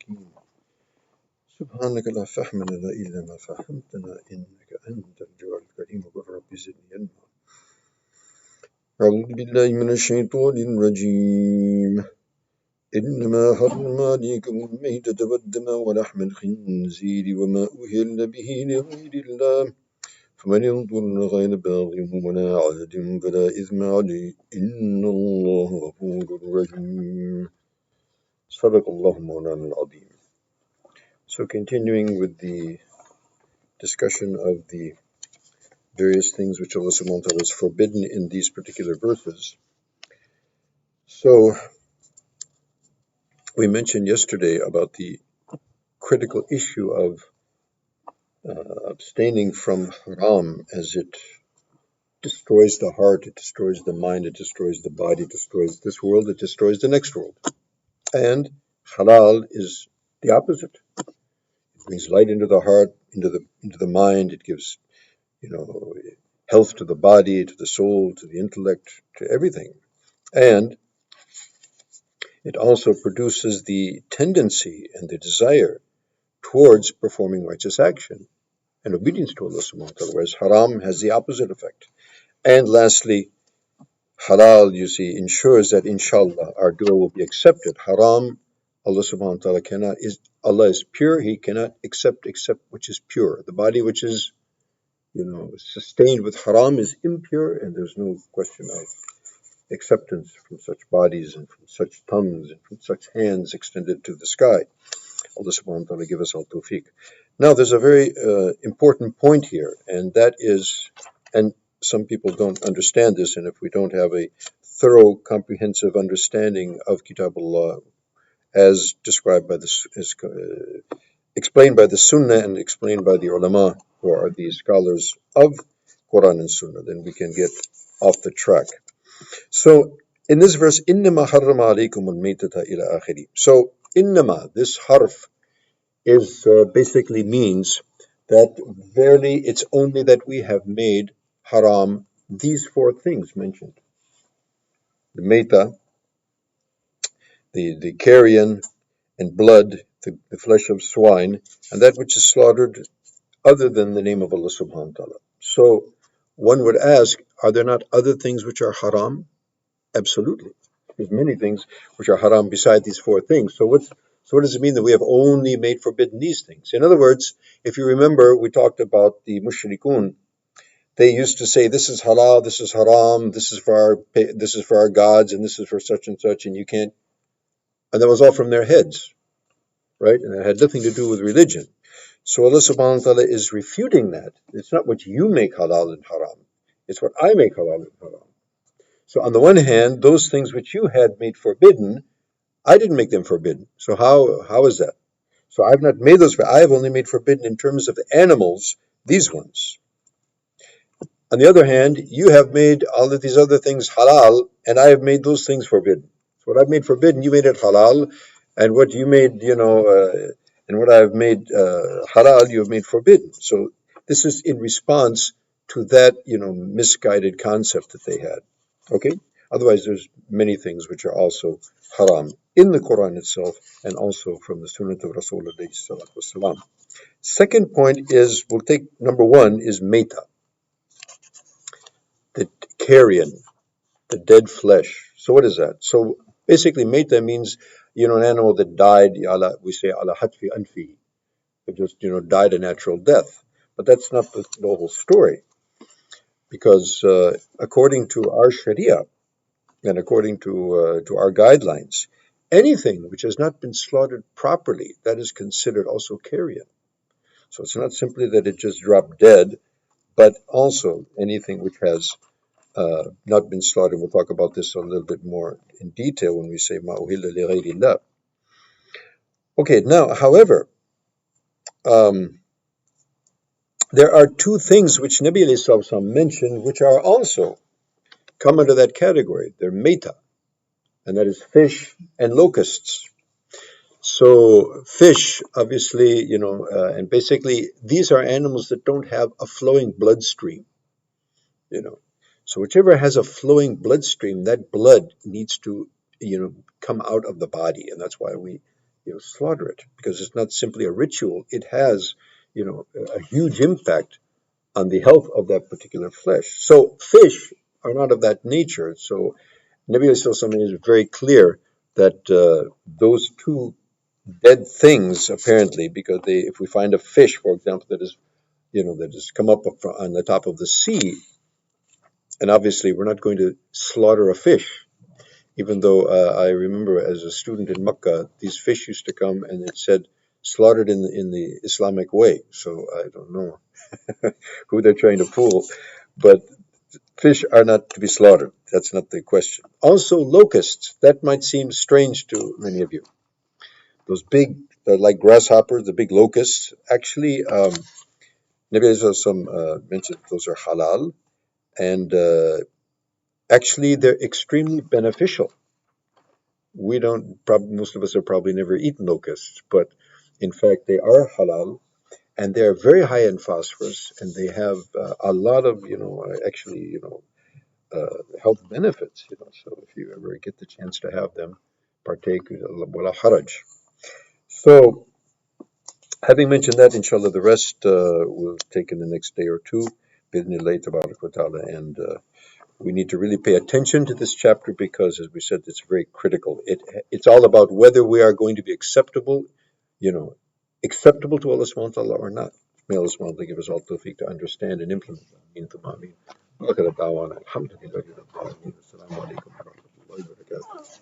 الحكيم سبحانك لا فهم لنا إلا ما فهمتنا إنك أنت الجواد الكريم قل رب زدني علما أعوذ بالله من الشيطان الرجيم إنما حرم عليكم الميتة والدم ولحم الخنزير وما أهل به لغير الله فمن يضر غير باغ ولا عاد فلا إثم عليه إن الله غفور رحيم صدق الله مولانا العظيم. So continuing with the discussion of the various things which Allah subhanahu wa ta'ala has forbidden in these particular verses. So we mentioned yesterday about the critical issue of abstaining from haram, as it destroys the heart, it destroys the mind, it destroys the body, it destroys this world, it destroys the next world. And halal is the opposite. It brings light into the heart, into the mind. It gives, health to the body, to the soul, to the intellect, to everything. And it also produces the tendency and the desire towards performing righteous action and obedience to Allah subhanahu wa ta'ala, whereas haram has the opposite effect. And lastly, halal, you see, ensures that inshallah our dua will be accepted. Haram, Allah subhanahu wa ta'ala Allah is pure, He cannot accept which is pure. The body which is, sustained with haram is impure, and there's no question of acceptance from such bodies and from such tongues and from such hands extended to the sky. Allah subhanahu wa ta'ala give us all tawfiq. Now there's a very important point here, and that is, and some people don't understand this, and if we don't have a thorough, comprehensive understanding of Kitabullah as described by explained by the Sunnah and explained by the ulama, who are the scholars of Quran and Sunnah, then we can get off the track. So in this verse, إِنَّمَا حَرَّمَ عَلَيْكُمُ الْمَيْتَةَ إِلَى آخِرِ. So إِنَّمَا, this harf, is basically means that verily it's only that we have made haram these four things mentioned: the meta, the carrion and blood, the flesh of swine, and that which is slaughtered other than the name of Allah subhanahu wa ta'ala. So one would ask, are there not other things which are haram? Absolutely. There's many things which are haram beside these four things. So what does it mean that we have only made forbidden these things? In other words, if you remember, we talked about the mushrikun. They used to say, this is halal, this is haram, this is for our gods, and this is for such and such, and you can't. And that was all from their heads, right? And it had nothing to do with religion. So Allah subhanahu wa ta'ala is refuting that. It's not what you make halal and haram. It's what I make halal and haram. So on the one hand, those things which you had made forbidden, I didn't make them forbidden. So how is that? So I've not made those. I have only made forbidden in terms of the animals, these ones. On the other hand, you have made all of these other things halal, and I have made those things forbidden. So what I've made forbidden, you made it halal, and what you made, and what I've made halal, you have made forbidden. So this is in response to that, misguided concept that they had. Okay? Otherwise, there's many things which are also haram in the Quran itself and also from the Sunnah of Rasulullah. Second point is, we'll take number one, is meta, the carrion, the dead flesh. So what is that? So basically, meta means, an animal that died, we say ala hatfi anfi, it just, died a natural death. But that's not the whole story. Because according to our Sharia, and according to our guidelines, anything which has not been slaughtered properly, that is considered also carrion. So it's not simply that it just dropped dead, but also anything which has not been slaughtered. We'll talk about this a little bit more in detail when we say ma uhilla li ghayrillah. Okay, now, however, there are two things which Nabi alayhi sallam mentioned which are also come under that category. They're meta, and that is fish and locusts. So fish, obviously, and basically these are animals that don't have a flowing bloodstream, So whichever has a flowing bloodstream, that blood needs to, come out of the body, and that's why we slaughter it, because it's not simply a ritual. It has, a huge impact on the health of that particular flesh. So fish are not of that nature. So Nabi Sallallahu is very clear that those two dead things, apparently, because if we find a fish, for example, that has come up on the top of the sea, and obviously we're not going to slaughter a fish. Even though I remember as a student in Makkah, these fish used to come and it said slaughtered in the Islamic way. So I don't know who they're trying to fool, but fish are not to be slaughtered. That's not the question. Also, locusts. That might seem strange to many of you. Those big, like grasshoppers, the big locusts. Actually, maybe there's some mentioned those are halal, and actually they're extremely beneficial. We don't. Most of us have probably never eaten locusts, but in fact, they are halal, and they are very high in phosphorus, and they have a lot of, actually, health benefits. So if you ever get the chance to have them, partake. Wala haraj. So, having mentioned that, inshallah, the rest we'll take in the next day or two. Bidnillah tabarak wa ta'ala, and we need to really pay attention to this chapter because, as we said, it's very critical. It's all about whether we are going to be you know, acceptable to Allah subhanahu wa ta'ala or not. May Allah subhanahu wa ta'ala give us all tawfiq to understand and implement. Ameen. Look at the da'wan. Alhamdulillah. Assalamu alaikum wa rahmatullahi wa barakatuh.